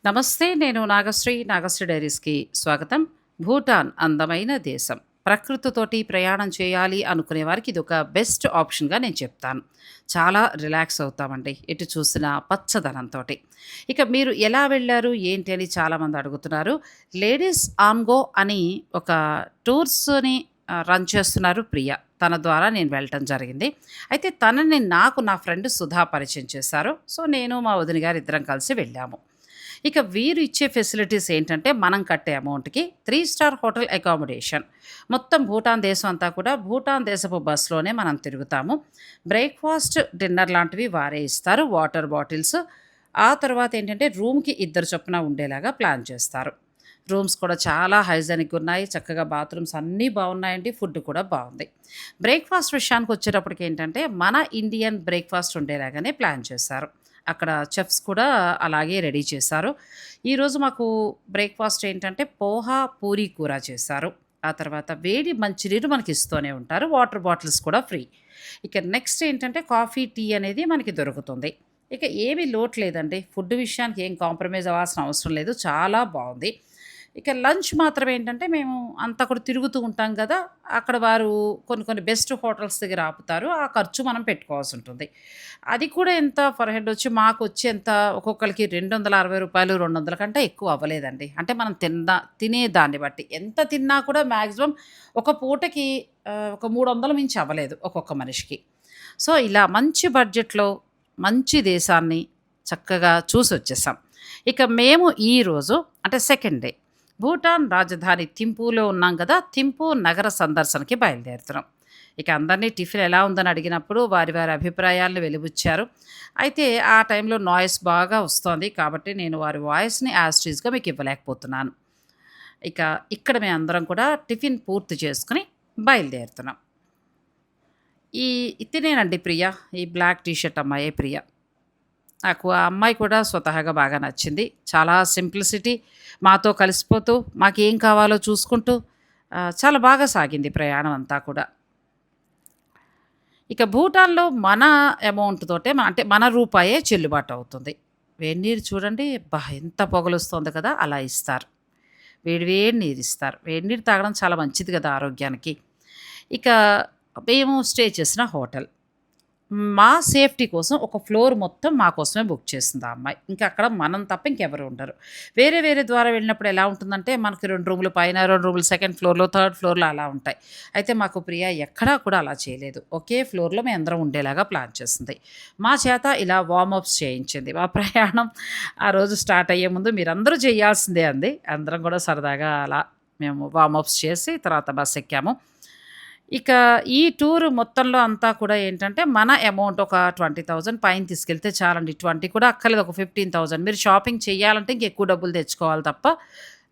నమస్తే. నేను నాగశ్రీ. నాగశ్రీ డైరీస్‌కి స్వాగతం. భూటాన్ అందమైన దేశం. ప్రకృతితోటి ప్రయాణం చేయాలి అనుకునే వారికి ఇదొక బెస్ట్ ఆప్షన్‌గా నేను చెప్తాను. చాలా రిలాక్స్ అవుతామండి. ఎటు చూసినా పచ్చదనంతోటి. ఇక మీరు ఎలా వెళ్లారు, ఏంటి అని చాలామంది అడుగుతున్నారు. లేడీస్ ఆన్ గో అని ఒక టూర్స్‌ని రన్ చేస్తున్నారు ప్రియ. తన ద్వారా నేను వెళ్ళటం జరిగింది. అయితే తనని నాకు నా ఫ్రెండ్ సుధా పరిచయం చేశారు. సో, నేను మా వదిన గారు ఇద్దరం కలిసి వెళ్ళాము. ఇక వీరు ఇచ్చే ఫెసిలిటీస్ ఏంటంటే, మనం కట్టే అమౌంట్‌కి 3 స్టార్ హోటల్ అకామిడేషన్. మొత్తం భూటాన్ దేశం అంతా కూడా భూటాన్ దేశపు బస్‌లోనే మనం తిరుగుతాము. బ్రేక్‌ఫాస్ట్, డిన్నర్ లాంటివి వారే ఇస్తారు. Water bottles. ఆ తర్వాత ఏంటంటే, రూమ్‌కి ఇద్దరు చొప్పున ఉండేలాగా ప్లాన్ చేస్తారు. రూమ్స్ కూడా చాలా హైజీనిక్‌గా ఉన్నాయి. చక్కగా బాత్రూమ్స్ అన్నీ బావున్నాయండి. ఫుడ్ కూడా బావుంది. బ్రేక్‌ఫాస్ట్ విషయానికొచ్చేటప్పటికి ఏంటంటే, మన ఇండియన్ బ్రేక్‌ఫాస్ట్ ఉండేలాగానే ప్లాన్ చేశారు. అక్కడ చెఫ్స్ కూడా అలాగే రెడీ చేశారు. ఈరోజు మాకు బ్రేక్‌ఫాస్ట్ ఏంటంటే పోహా, పూరి కూర చేశారు. ఆ తర్వాత వేడి మంచినీరు మనకిస్తూనే ఉంటారు. వాటర్ బాటిల్స్ కూడా ఫ్రీ. ఇక నెక్స్ట్ ఏంటంటే కాఫీ, టీ అనేది మనకి దొరుకుతుంది. ఇక ఏమి లోటు లేదండి. ఫుడ్ విషయానికి ఏం కాంప్రమైజ్ అవ్వాల్సిన అవసరం లేదు. చాలా బావుంది. ఇక లంచ్ మాత్రం ఏంటంటే మేము అంతా కూడా తిరుగుతూ ఉంటాం గదా! అక్కడ వారు కొన్ని కొన్ని బెస్ట్ హోటల్స్ దగ్గర ఆపుతారు. ఆ ఖర్చు మనం పెట్టుకోవాల్సుంటుంది. అది కూడా ఎంత పర్ హెడ్ వచ్చి మాకొచ్చి ఎంత ఒక్కొక్కళ్ళకి రూ. 260, 200 కంటే ఎక్కువ అవ్వలేదండి. అంటే మనం తినే దాన్ని బట్టి. ఎంత తిన్నా కూడా మాక్సిమం ఒక పూటకి ఒక 300 మించి అవ్వలేదు ఒక్కొక్క మనిషికి. సో, ఇలా మంచి బడ్జెట్‌లో మంచి దేశాన్ని చక్కగా చూసొచ్చేసాం. ఇక మేము ఈరోజు అంటే సెకండ్ డే భూటాన్ రాజధాని థింపూలో ఉన్నాం గదా! థింపూ నగర సందర్శనకి బయలుదేరుతున్నాం. ఇక అందరిని టిఫిన్ ఎలా ఉందని అడిగినప్పుడు వారి వారి అభిప్రాయాలను వెలిబుచ్చారు. అయితే ఆ టైంలో నాయిస్ బాగా వస్తోంది. కాబట్టి నేను వారి వాయిస్‌ని యాజ్ ఇట్ ఈస్‌గా మీకు ఇవ్వలేకపోతున్నాను. ఇక ఇక్కడ మేమందరం కూడా టిఫిన్ పూర్తి చేసుకొని బయలుదేరుతున్నాం. ఈ తినేనండి ప్రియ. ఈ బ్లాక్ టీ షర్ట్ అమ్మాయే ప్రియ. నాకు ఆ అమ్మాయి కూడా స్వతహాగా బాగా నచ్చింది. చాలా సింప్లిసిటీ, మాతో కలిసిపోతూ, మాకేం కావాలో చూసుకుంటూ చాలా బాగా సాగింది ప్రయాణం అంతా కూడా. ఇక భూటాన్‌లో మన అమౌంట్ తోటే అంటే మన రూపాయే చెల్లుబాటవుతుంది. వేడి నీరు చూడండి అబ్బా! ఎంత పొగలొస్తోంది కదా! అలా ఇస్తారు. వేడి వేడి నీరిస్తారు. వేడి నీరు తాగడం చాలా మంచిది కదా ఆరోగ్యానికి. ఇక మేము స్టే చేసిన హోటల్. మా సేఫ్టీ కోసం ఒక ఫ్లోర్ మొత్తం మా కోసమే బుక్ చేసింది ఆ అమ్మాయి. ఇంకా అక్కడ మనం తప్ప ఇంకెవరు ఉండరు. వేరే వేరే ద్వారా వెళ్ళినప్పుడు ఎలా ఉంటుందంటే మనకి 2 రూములు పైన, 2 రూములు సెకండ్ ఫ్లోర్‌లో, థర్డ్ ఫ్లోర్‌లో అలా ఉంటాయి. అయితే మాకు ప్రియ ఎక్కడా కూడా అలా చేయలేదు. ఒకే ఫ్లోర్‌లో మేమందరం ఉండేలాగా ప్లాన్ చేసింది. మా చేత ఇలా వార్మప్స్ చేయించింది. మా ప్రయాణం ఆ రోజు స్టార్ట్ అయ్యే ముందు మీరందరూ చేయాల్సిందే అంది. అందరం కూడా సరదాగా అలా మేము వార్మప్స్ చేసి తర్వాత బస్ ఎక్కాము. ఇక ఈ టూర్ మొత్తంలో అంతా కూడా ఏంటంటే, మన అమౌంట్ ఒక 20,000 పైన తీసుకెళ్తే చాలండి. 20 కూడా అక్కర్లేదు. ఒక 15,000 మీరు షాపింగ్ చేయాలంటే ఇంకెక్కువ డబ్బులు తెచ్చుకోవాలి తప్ప,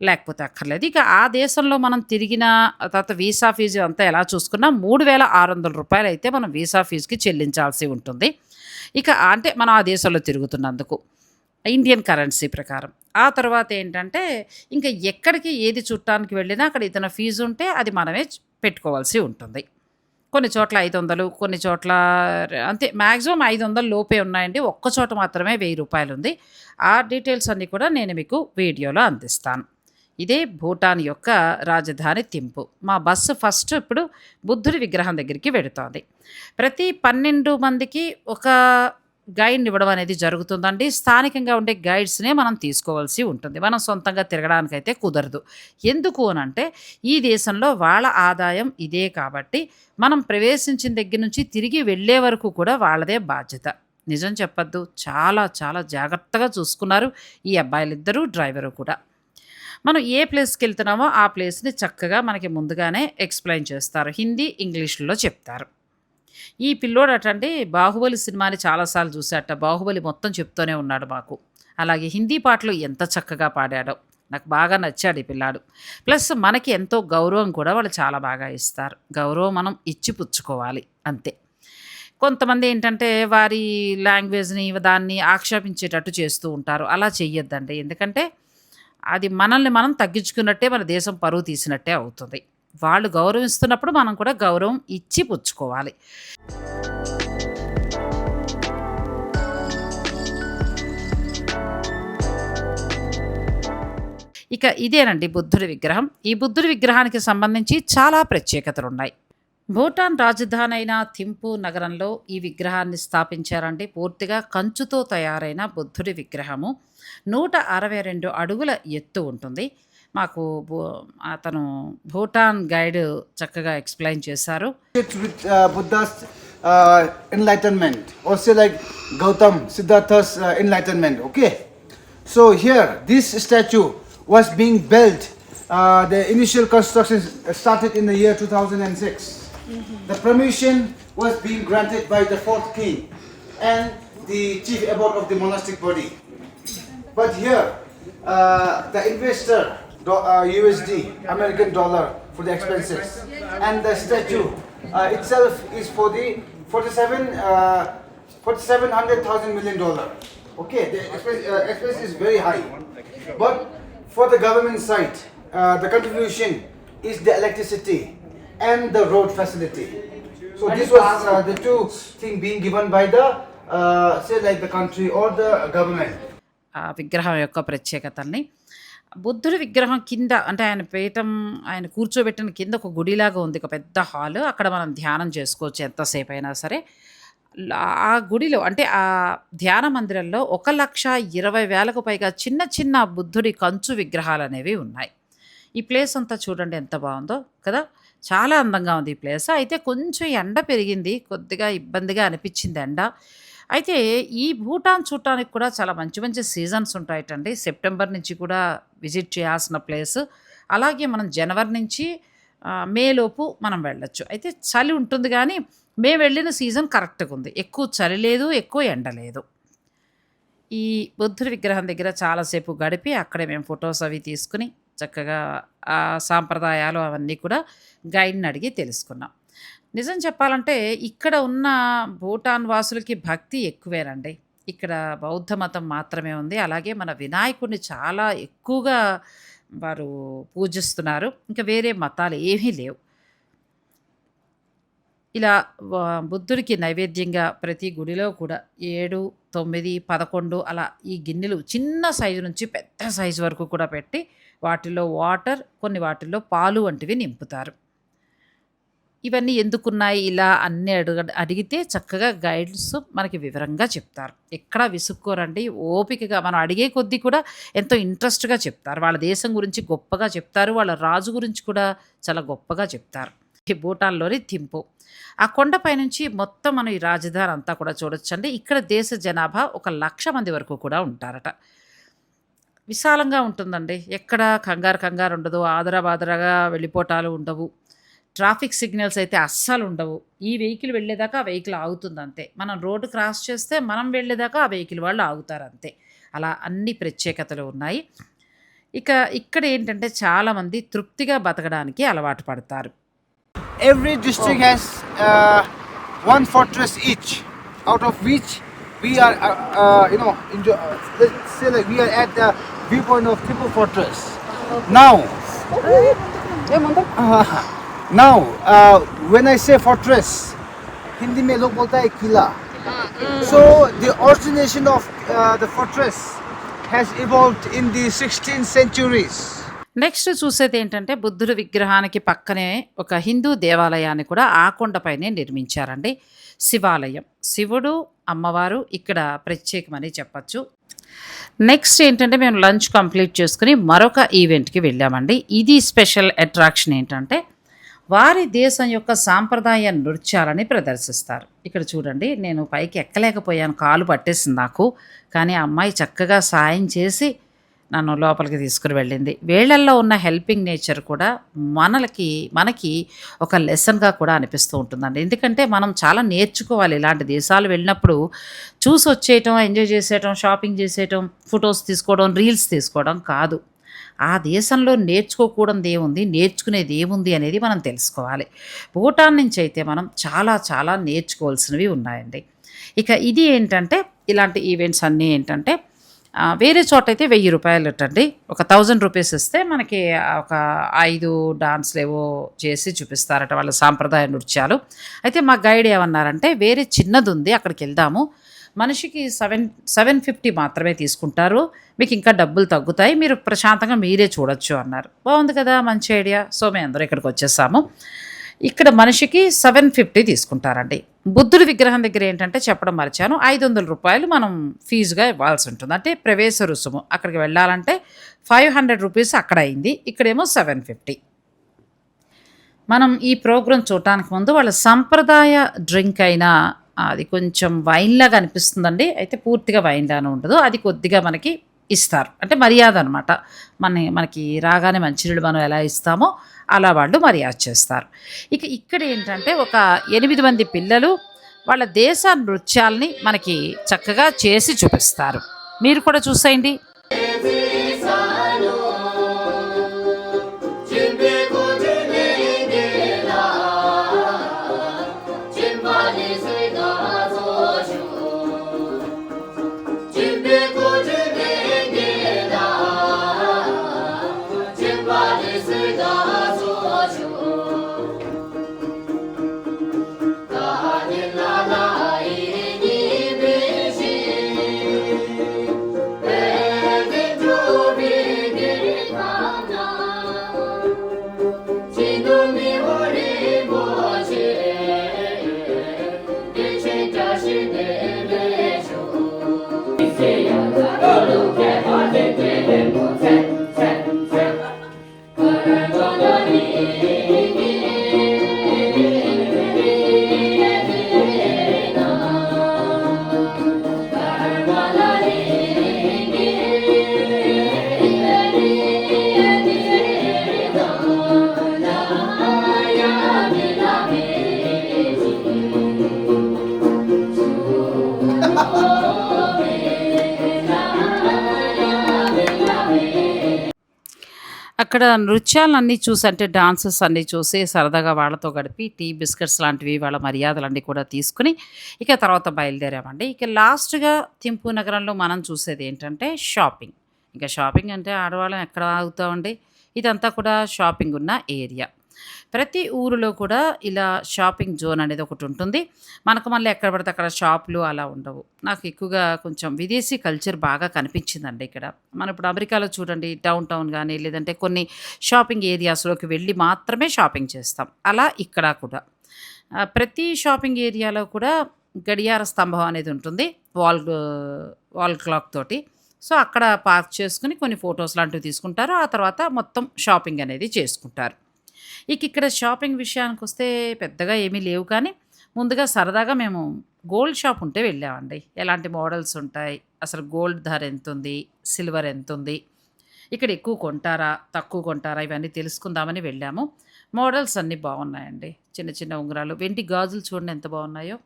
లేకపోతే అక్కర్లేదు. ఇక ఆ దేశంలో మనం తిరిగిన తర్వాత వీసా ఫీజు అంతా ఎలా చూసుకున్నా రూ. 3,600 అయితే మనం వీసా ఫీజుకి చెల్లించాల్సి ఉంటుంది. ఇక అంటే మనం ఆ దేశంలో తిరుగుతున్నందుకు. ఇండియన్ కరెన్సీ ప్రకారం. ఆ తర్వాత ఏంటంటే, ఇంక ఎక్కడికి ఏది చుట్టానికి వెళ్ళినా అక్కడ ఇతని ఫీజుంటే అది మనమే పెట్టుకోవాల్సి ఉంటుంది. కొన్ని చోట్ల 500, కొన్ని చోట్ల అంతే మాక్సిమం 500 లోపే ఉన్నాయండి. ఒక్క చోట మాత్రమే రూ. 1000 ఉంది. ఆ డీటెయిల్స్ అన్నీ కూడా నేను మీకు వీడియోలో అందిస్తాను. ఇదే భూటాన్ యొక్క రాజధాని థింపు. మా బస్సు ఫస్ట్ ఇప్పుడు బుద్ధుడి విగ్రహం దగ్గరికి వెడుతోంది. ప్రతి 12 మందికి ఒక గైడ్‌ని ఇవ్వడం అనేది జరుగుతుందండి. స్థానికంగా ఉండే గైడ్స్‌నే మనం తీసుకోవాల్సి ఉంటుంది. మనం సొంతంగా తిరగడానికైతే కుదరదు. ఎందుకు అనంటే, ఈ దేశంలో వాళ్ళ ఆదాయం ఇదే కాబట్టి, మనం ప్రవేశించిన దగ్గర నుంచి తిరిగి వెళ్ళే వరకు కూడా వాళ్ళదే బాధ్యత. నిజం చెప్పొద్దు. చాలా చాలా జాగ్రత్తగా చూసుకున్నారు ఈ అబ్బాయిలిద్దరూ, డ్రైవరు కూడా. మనం ఏ ప్లేస్‌కెళ్తున్నామో ఆ ప్లేస్‌ని చక్కగా మనకి ముందుగానే ఎక్స్‌ప్లెయిన్ చేస్తారు. హిందీ, ఇంగ్లీష్‌లో చెప్తారు. ఈ పిల్లోడటండి 'బాహుబలి' సినిమాని చాలా సార్లు చూసాడట. 'బాహుబలి' మొత్తం చెప్తూనే ఉన్నాడు మాకు. అలాగే హిందీ పాటలు ఎంత చక్కగా పాడాడో. నాకు బాగా నచ్చాడు ఈ పిల్లాడు. ప్లస్ మనకి ఎంతో గౌరవం కూడా వాళ్ళు చాలా బాగా ఇస్తారు. గౌరవం మనం ఇచ్చి పుచ్చుకోవాలి అంతే. కొంతమందేంటంటే వారి లాంగ్వేజ్‌ని దాన్ని ఆక్షేపించేటట్టు చేస్తూ ఉంటారు. అలా చెయ్యొద్దండి. ఎందుకంటే అది మనల్ని మనం తగ్గించుకున్నట్టే, మన దేశం పరువు తీసినట్టే అవుతుంది. వాళ్ళు గౌరవిస్తున్నప్పుడు మనం కూడా గౌరవం ఇచ్చి పుచ్చుకోవాలి. ఇక ఇదేనండి బుద్ధుడి విగ్రహం. ఈ బుద్ధుడి విగ్రహానికి సంబంధించి చాలా ప్రత్యేకతలున్నాయి. భూటాన్ రాజధాని అయిన థింపూ నగరంలో ఈ విగ్రహాన్ని స్థాపించారండి. పూర్తిగా కంచుతో తయారైన బుద్ధుడి విగ్రహము. 162 అడుగుల ఎత్తు ఉంటుంది. మాకు అతను భూటాన్ గైడ్ చక్కగా ఎక్స్‌ప్లెయిన్ చేశారు. It's with Buddha's enlightenment, also like Gautam Siddhartha's enlightenment. Okay, so here this statue was being built. The initial construction started in the year 2006. The permission was being granted by the fourth king and the chief abbot of the monastic body. But here, the investor, USD, American dollar for the expenses, and the statue itself is for the 4700,000 million dollar. Okay, the expense is very high, but for the government side, the contribution is the electricity and the road facility. So this was the two thing being given by the say like the country or the government. ఆ విగ్రహం యొక్క ప్రత్యేకతల్ని. బుద్ధుడి విగ్రహం కింద అంటే ఆయన పీఠం ఆయన కూర్చోబెట్టిన కింద ఒక గుడిలాగా ఉంది. ఒక పెద్ద హాలు. అక్కడ మనం ధ్యానం చేసుకోవచ్చు ఎంతసేపైనా సరే. ఆ గుడిలో అంటే ఆ ధ్యాన మందిరంలో 1,20,000కు పైగా చిన్న చిన్న బుద్ధుడి కంచు విగ్రహాలనేవి ఉన్నాయి. ఈ ప్లేస్ అంతా చూడండి ఎంత బావుందో కదా! చాలా అందంగా ఉంది ఈ ప్లేస్. అయితే కొంచెం ఎండ పెరిగింది. కొద్దిగా ఇబ్బందిగా అనిపిచ్చింది ఎండ. అయితే ఈ భూటాన్ చూడటానికి కూడా చాలా మంచి మంచి సీజన్స్ ఉంటాయటండి. సెప్టెంబర్ నుంచి కూడా విజిట్ చేయాల్సిన ప్లేస్. అలాగే మనం జనవరి నుంచి మే లోపు మనం వెళ్ళొచ్చు. అయితే చలి ఉంటుంది గానీ, మేము వెళ్ళిన సీజన్ కరెక్ట్‌గా ఉంది. ఎక్కువ చలి లేదు, ఎక్కువ ఎండ లేదు. ఈ బుద్ధుడి విగ్రహం దగ్గర చాలా సేపు గడిపి, అక్కడే మేము ఫోటోస్ అవి తీసుకొని, చక్కగా ఆ సాంప్రదాయాలు అవన్నీ కూడా గైడ్‌ని అడిగి తెలుసుకున్నాం. నిజం చెప్పాలంటే ఇక్కడ ఉన్న భూటాన్ వాసులకి భక్తి ఎక్కువేనండి. ఇక్కడ బౌద్ధ మతం మాత్రమే ఉంది. అలాగే మన వినాయకుడిని చాలా ఎక్కువగా వారు పూజిస్తున్నారు. ఇంకా వేరే మతాలు ఏమీ లేవు. ఇలా బుద్ధుడికి నైవేద్యంగా ప్రతి గుడిలో కూడా 7, 9, 11 అలా ఈ గిన్నెలు చిన్న సైజు నుంచి పెద్ద సైజు వరకు కూడా పెట్టి వాటిల్లో వాటర్, కొన్ని వాటిల్లో పాలు వంటివి నింపుతారు. ఇవన్నీ ఎందుకున్నాయి ఇలా అన్నీ అడిగితే చక్కగా గైడ్స్ మనకి వివరంగా చెప్తారు. ఎక్కడా విసుక్కోరండి. ఓపికగా మనం అడిగే కొద్దీ కూడా ఎంతో ఇంట్రెస్ట్‌గా చెప్తారు. వాళ్ళ దేశం గురించి గొప్పగా చెప్తారు. వాళ్ళ రాజు గురించి కూడా చాలా గొప్పగా చెప్తారు. ఈ భూటాన్‌లోని థింపూ. ఆ కొండపై నుంచి మొత్తం మనం ఈ రాజధాని అంతా కూడా చూడొచ్చండి. ఇక్కడ దేశ జనాభా 1,00,000 మంది వరకు కూడా ఉంటారట. విశాలంగా ఉంటుందండి. ఎక్కడ కంగారు ఉండదు. ఆదరాబాదరాగా వెళ్ళిపోవటాలు ఉండవు. ట్రాఫిక్ సిగ్నల్స్ అయితే అస్సలుండవు. ఈ వెహికల్ వెళ్ళేదాకా ఆ వెహికల్ ఆగుతుందంతే. మనం రోడ్డు క్రాస్ చేస్తే మనం వెళ్ళేదాకా ఆ వెహికల్ వాళ్ళు ఆగుతారంతే. అలా అన్ని ప్రత్యేకతలు ఉన్నాయి. ఇక ఇక్కడ ఏంటంటే చాలామంది తృప్తిగా బతకడానికి అలవాటు పడతారు. Every district has one fortress each, out of which we are, let's say like we are at the viewpoint of Thimphu Fortress. Now, when I say fortress, Hindi में लोग बोलता है किला. So the origination of the fortress has evolved in the 16th centuries. Next చూసేది ఏంటంటే బుద్ధుడి విగ్రహానికి పక్కనే ఒక హిందూ దేవాలయాన్ని కూడా ఆ కొండపైనే నిర్మించారండి. శివాలయం. శివుడు, అమ్మవారు ఇక్కడ ప్రత్యేకమని చెప్పచ్చు. నెక్స్ట్ ఏంటంటే మేము లంచ్ కంప్లీట్ చేసుకుని మరొక ఈవెంట్‌కి వెళ్ళామండి. ఇది స్పెషల్ అట్రాక్షన్ ఏంటంటే వారి దేశం యొక్క సాంప్రదాయ నృత్యాలని ప్రదర్శిస్తారు. ఇక్కడ చూడండి నేను పైకి ఎక్కలేకపోయాను. కాలు పట్టేసింది నాకు. కానీ ఆ అమ్మాయి చక్కగా సాయం చేసి నన్ను లోపలికి తీసుకుని వెళ్ళింది. వీళ్ళల్లో ఉన్న హెల్పింగ్ నేచర్ కూడా మనకి ఒక లెసన్‌గా కూడా అనిపిస్తూ ఉంటుందండి. ఎందుకంటే మనం చాలా నేర్చుకోవాలి. ఇలాంటి దేశాలు వెళ్ళినప్పుడు చూసి వచ్చేయటం, ఎంజాయ్ చేసేయటం, షాపింగ్ చేసేయటం, ఫోటోస్ తీసుకోవడం, రీల్స్ తీసుకోవడం కాదు. ఆ దేశంలో నేర్చుకోకూడనిది ఏముంది, నేర్చుకునేది ఏముంది అనేది మనం తెలుసుకోవాలి. భూటాన్ నుంచి అయితే మనం చాలా చాలా నేర్చుకోవాల్సినవి ఉన్నాయండి. ఇక ఇది ఏంటంటే ఇలాంటి ఈవెంట్స్ అన్నీ ఏంటంటే వేరే చోటైతే ₹1000 ఒక ₹1000 ఇస్తే మనకి ఒక 5 డాన్స్‌లేవో చేసి చూపిస్తారట వాళ్ళ సాంప్రదాయ నృత్యాలు. అయితే మా గైడ్ ఏమన్నారంటే వేరే చిన్నదుంది అక్కడికెళ్దాము. మనిషికి 750 మాత్రమే తీసుకుంటారు. మీకు ఇంకా డబ్బులు తగ్గుతాయి. మీరు ప్రశాంతంగా మీరే చూడొచ్చు అన్నారు. బావుంది కదా! మంచి ఐడియా. సో, మేమందరం ఇక్కడికొచ్చేసాము. ఇక్కడ మనిషికి 750 తీసుకుంటారండి. బుద్ధుడి విగ్రహం దగ్గర ఏంటంటే చెప్పడం మర్చాను. రూ. 500 మనం ఫీజుగా ఇవ్వాల్సి ఉంటుంది. అంటే ప్రవేశ రుసుము. అక్కడికి వెళ్ళాలంటే రూ. 500 అక్కడ అయింది. ఇక్కడేమో 750. మనం ఈ ప్రోగ్రామ్ చూడటానికి ముందు వాళ్ళ సంప్రదాయ డ్రింక్ అయిన అది కొంచెం వైన్‌లాగా అనిపిస్తుందండి. అయితే పూర్తిగా వైన్‌లానే ఉండదు. అది కొద్దిగా మనకి ఇస్తారు. అంటే మర్యాద అనమాట. మనకి రాగానే మంచినీళ్ళు మనం ఎలా ఇస్తామో అలా వాళ్ళు మర్యాద చేస్తారు. ఇక ఇక్కడేంటంటే ఒక 8 మంది పిల్లలు వాళ్ళ దేశ నృత్యాల్ని మనకి చక్కగా చేసి చూపిస్తారు. మీరు కూడా చూసేయండి. అక్కడ నృత్యాలన్నీ చూసి అంటే డాన్సెస్ అన్నీ చూసి సరదాగా వాళ్ళతో గడిపి టీ, బిస్కెట్స్ లాంటివి వాళ్ళ మర్యాదలన్నీ కూడా తీసుకొని ఇక తర్వాత బయలుదేరామండి. ఇక లాస్ట్‌గా థింపూ నగరంలో మనం చూసేదేంటంటే షాపింగ్. ఇంక షాపింగ్ అంటే ఆడవాళ్ళం ఎక్కడ ఆగుతామండి. ఇదంతా కూడా షాపింగ్ ఉన్న ఏరియా. ప్రతి ఊరిలో కూడా ఇలా షాపింగ్ జోన్ అనేది ఒకటుంటుంది. మనకు మళ్ళీ ఎక్కడ పడితే అక్కడ షాపులు అలా ఉండవు. నాకు ఎక్కువగా కొంచెం విదేశీ కల్చర్ బాగా కనిపించిందండి ఇక్కడ. మనం ఇప్పుడు అమెరికాలో చూడండి డౌన్ టౌన్ గాని, లేదంటే కొన్ని షాపింగ్ ఏరియాస్‌లోకి వెళ్ళి మాత్రమే షాపింగ్ చేస్తాం. అలా ఇక్కడ కూడా. ప్రతి షాపింగ్ ఏరియాలో కూడా గడియార స్తంభం అనేది ఉంటుంది. వాల్ వాల్ క్లాక్ తోటి. సో, అక్కడ పార్క్ చేసుకొని కొన్ని ఫోటోస్ లాంటివి తీసుకుంటారు. ఆ తర్వాత మొత్తం షాపింగ్ అనేది చేసుకుంటారు. ఇక ఇక్కడ షాపింగ్ విషయానికొస్తే పెద్దగా ఏమీ లేవు కానీ, ముందుగా సరదాగా మేము గోల్డ్ షాప్ ఉంటే వెళ్ళామండి. ఎలాంటి మోడల్స్ ఉంటాయి, అసలు గోల్డ్ ధర ఎంతుంది, సిల్వర్ ఎంతుంది, ఇక్కడ ఎక్కువ కొంటారా, తక్కువ కొంటారా ఇవన్నీ తెలుసుకుందామని వెళ్ళాము. మోడల్స్ అన్నీ బాగున్నాయండి. చిన్న చిన్న ఉంగరాలు, వెండి గాజులు చూడండి ఎంత బాగున్నాయో.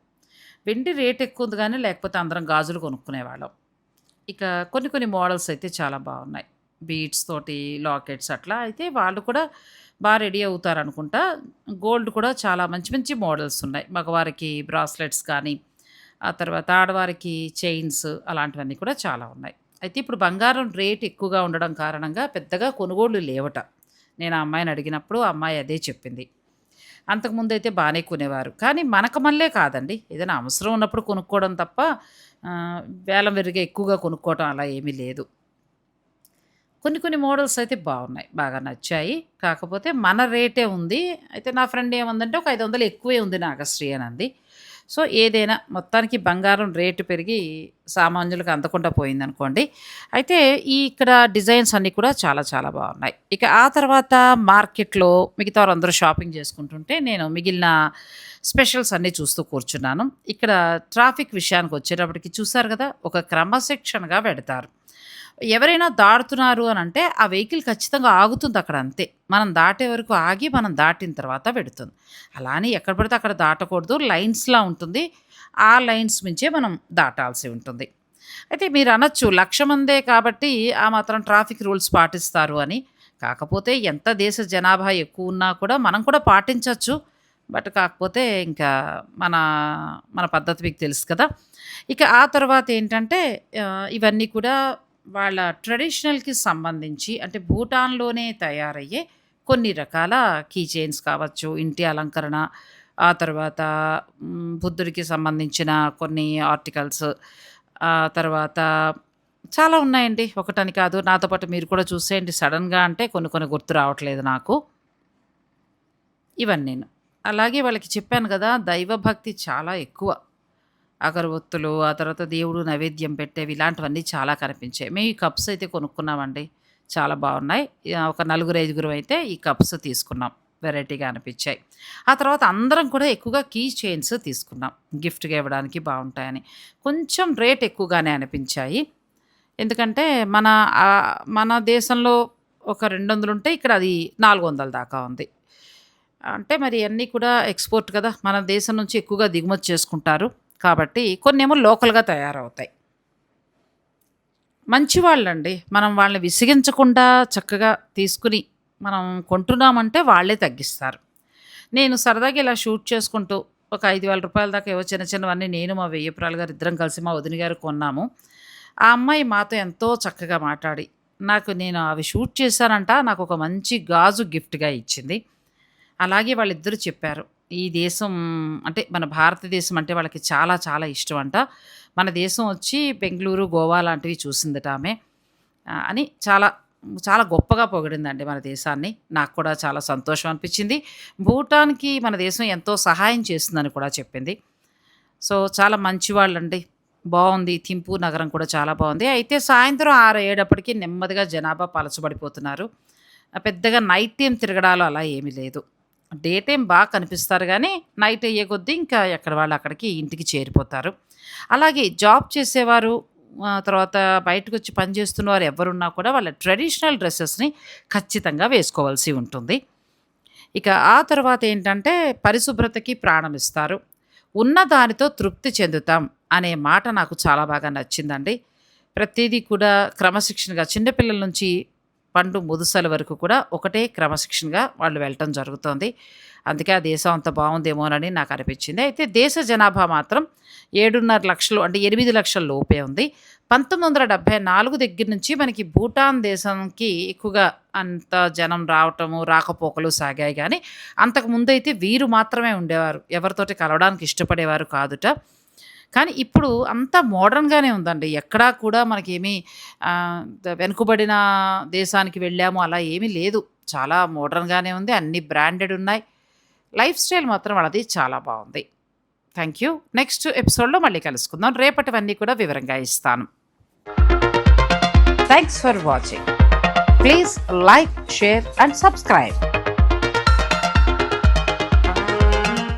వెండి రేట్ ఎక్కువ ఉంది కానీ, లేకపోతే అందరం గాజులు కొనుక్కునేవాళ్ళం. ఇక కొన్ని కొన్ని మోడల్స్ అయితే చాలా బాగున్నాయి. బీడ్స్ తోటి లాకెట్స్ అట్లా అయితే వాళ్ళు కూడా రెడీ అవుతారనుకుంటా. గోల్డ్ కూడా చాలా మంచి మంచి మోడల్స్ ఉన్నాయి. మగవారికి బ్రాస్లెట్స్ కానీ, ఆ తర్వాత ఆడవారికి చైన్స్ అలాంటివన్నీ కూడా చాలా ఉన్నాయి. అయితే ఇప్పుడు బంగారం రేట్ ఎక్కువగా ఉండడం కారణంగా పెద్దగా కొనుగోళ్ళు లేవట. నేను ఆ అమ్మాయిని అడిగినప్పుడు ఆ అమ్మాయి అదే చెప్పింది. అంతకుముందయితే బానే కొనేవారు. కానీ మనకు మళ్ళే కాదండి. ఏదైనా అవసరం ఉన్నప్పుడు కొనుక్కోవడం తప్ప వేలం వెర్రిగా ఎక్కువగా కొనుక్కోవటం అలా ఏమీ లేదు. కొన్ని కొన్ని మోడల్స్ అయితే బాగున్నాయి. బాగా నచ్చాయి. కాకపోతే మన రేటే ఉంది. అయితే నా ఫ్రెండ్ ఏమందంటే ఒక 500 ఎక్కువే ఉంది నాగశ్రీ అని అంది. సో, ఏదైనా మొత్తానికి బంగారం రేటు పెరిగి సామాన్యులకు అందకుండా పోయిందనుకోండి. అయితే ఇక్కడ డిజైన్స్ అన్నీ కూడా చాలా చాలా బాగున్నాయి. ఇక ఆ తర్వాత మార్కెట్‌లో మిగతా వారందరూ షాపింగ్ చేసుకుంటుంటే నేను మిగిలిన స్పెషల్స్ అన్నీ చూస్తూ కూర్చున్నాను. ఇక్కడ ట్రాఫిక్ విషయానికొచ్చేటప్పటికి చూసారు గదా! ఒక క్రమశిక్షణగా పెడతారు. ఎవరైనా దాటుతున్నారు అనంటే ఆ వెహికల్ ఖచ్చితంగా ఆగుతుందక్కడ అంతే. మనం దాటే వరకు ఆగి మనం దాటిన తర్వాత పెడుతుంది. అలా అని ఎక్కడ పడితే అక్కడ దాటకూడదు. లైన్స్‌లా ఉంటుంది. ఆ లైన్స్ మించే మనం దాటాల్సి ఉంటుంది. అయితే మీరనొచ్చు 1,00,000 మందే కాబట్టి ఆ మాత్రం ట్రాఫిక్ రూల్స్ పాటిస్తారు అని. కాకపోతే ఎంత దేశ జనాభా ఎక్కువున్నా కూడా మనం కూడా పాటించొచ్చు. బట్ కాకపోతే ఇంకా మన మన పద్ధతి మీకు తెలుసు కదా! ఇక ఆ తర్వాతేంటంటే ఇవన్నీ కూడా వాళ్ళ ట్రెడిషనల్‌కి సంబంధించి అంటే భూటాన్‌లోనే తయారయ్యే కొన్ని రకాల కీ చైన్స్ కావచ్చు, ఇంటి అలంకరణ, ఆ తర్వాత బుద్ధుడికి సంబంధించిన కొన్ని ఆర్టికల్స్, తర్వాత చాలా ఉన్నాయండి. ఒకటని కాదు. నాతో పాటు మీరు కూడా చూసేయండి. సడెన్‌గా అంటే కొన్ని గుర్తు రావట్లేదు నాకు. ఇవన్నీను. అలాగే వాళ్ళకి చెప్పాను గదా! దైవభక్తి చాలా ఎక్కువ. అగరొత్తులు, ఆ తర్వాత దేవుడు నైవేద్యం పెట్టేవి ఇలాంటివన్నీ చాలా కనిపించాయి. మేము ఈ కప్స్ అయితే కొనుక్కున్నామండి. చాలా బావున్నాయి. ఒక నలుగురు, ఐదుగురం అయితే ఈ కప్స్ తీసుకున్నాం. వెరైటీగా అనిపిచ్చాయి. ఆ తర్వాత అందరం కూడా ఎక్కువగా కీ చైన్స్ తీసుకున్నాం. గిఫ్ట్‌గా ఇవ్వడానికి బావుంటాయని. కొంచెం రేట్ ఎక్కువగానే అనిపించాయి. ఎందుకంటే మన దేశంలో ఒక 200 ఉంటే ఇక్కడ అది 400 దాకా ఉంది. అంటే మరి అన్నీ కూడా ఎక్స్‌పోర్ట్ కదా! మన దేశం నుంచి ఎక్కువగా దిగుమతి చేసుకుంటారు. కాబట్టి కొన్నేమో లోకల్‌గా తయారవుతాయి. మంచివాళ్ళండి. మనం వాళ్ళని విసిగించకుండా చక్కగా తీసుకొని మనం కొంటున్నామంటే వాళ్ళే తగ్గిస్తారు. నేను సరదాగా ఇలా షూట్ చేసుకుంటూ ఒక రూ. 5,000 దాకా ఏవో చిన్నవన్నీ నేను మా వెయ్యపురాలు గారు ఇద్దరం కలిసి మా వదిన గారు కొన్నాము. ఆ అమ్మాయి మాతో ఎంతో చక్కగా మాట్లాడి, నేను అవి షూట్ చేశానంట. నాకొక మంచి గాజు గిఫ్ట్‌గా ఇచ్చింది. అలాగే వాళ్ళిద్దరూ చెప్పారు. ఈ దేశం అంటే మన భారతదేశం అంటే వాళ్ళకి చాలా చాలా ఇష్టమంట. మన దేశం వచ్చి బెంగుళూరు, గోవా లాంటివి చూసిందట ఆమె. అని చాలా చాలా గొప్పగా పొగిడిందండి మన దేశాన్ని. నాకు కూడా చాలా సంతోషం అనిపించింది. భూటాన్‌కి మన దేశం ఎంతో సహాయం చేస్తుందని కూడా చెప్పింది. సో, చాలా మంచివాళ్ళండి. బావుంది. థింపూ నగరం కూడా చాలా బావుంది. అయితే సాయంత్రం 6 అయ్యేటప్పటికి నెమ్మదిగా జనాభా పలచబడిపోతున్నారు. పెద్దగా నైట్ టైమ్ తిరగడాలు అలా ఏమీ లేదు. డే టైమ్ కనిపిస్తారు గానీ, నైట్ అయ్యే కొద్దీ ఇంకా ఎక్కడ వాళ్ళు అక్కడికి ఇంటికి చేరిపోతారు. అలాగే జాబ్ చేసేవారు, తర్వాత బయటకొచ్చి పని చేస్తున్నవారు ఎవ్వరున్నా కూడా వాళ్ళ ట్రెడిషనల్ డ్రెసెస్‌ని ఖచ్చితంగా వేసుకోవాల్సి ఉంటుంది. ఇక ఆ తర్వాతేంటంటే పరిశుభ్రతకి ప్రాణమిస్తారు. ఉన్న దానితో తృప్తి చెందుతాం అనే మాట నాకు చాలా బాగా నచ్చిందండి. ప్రతీదీ కూడా క్రమశిక్షణగా చిన్న పిల్లల నుంచి పండు ముదుసల వరకు కూడా ఒకటే క్రమశిక్షణగా వాళ్ళు వెళ్ళటం జరుగుతోంది. అందుకే ఆ దేశం అంత బావుందేమోనని నాకనిపించింది. అయితే దేశ జనాభా మాత్రం 7.5 లక్షలు అంటే 8 లక్షల లోపే ఉంది. 1974 దగ్గర నుంచి మనకి భూటాన్ దేశంకి ఎక్కువగా అంత జనం రావటము, రాకపోకలు సాగాయి గానీ, అంతకుముందైతే వీరు మాత్రమే ఉండేవారు. ఎవరితోటి కలవడానికి ఇష్టపడేవారు కాదుట. కానీ ఇప్పుడు అంతా మోడర్న్‌గానే ఉందండి. ఎక్కడా కూడా మనకేమీ వెనుకబడిన దేశానికి వెళ్ళాము అలా ఏమీ లేదు. చాలా మోడర్న్‌గానే ఉంది. అన్నీ బ్రాండెడ్ ఉన్నాయి. లైఫ్ స్టైల్ మాత్రం వాళ్ళది చాలా బావుంది. Thank you. నెక్స్ట్ ఎపిసోడ్‌లో మళ్ళీ కలుసుకుందాం. రేపటివన్నీ కూడా వివరంగా ఇస్తాను. Thanks for watching. Please like, share and subscribe.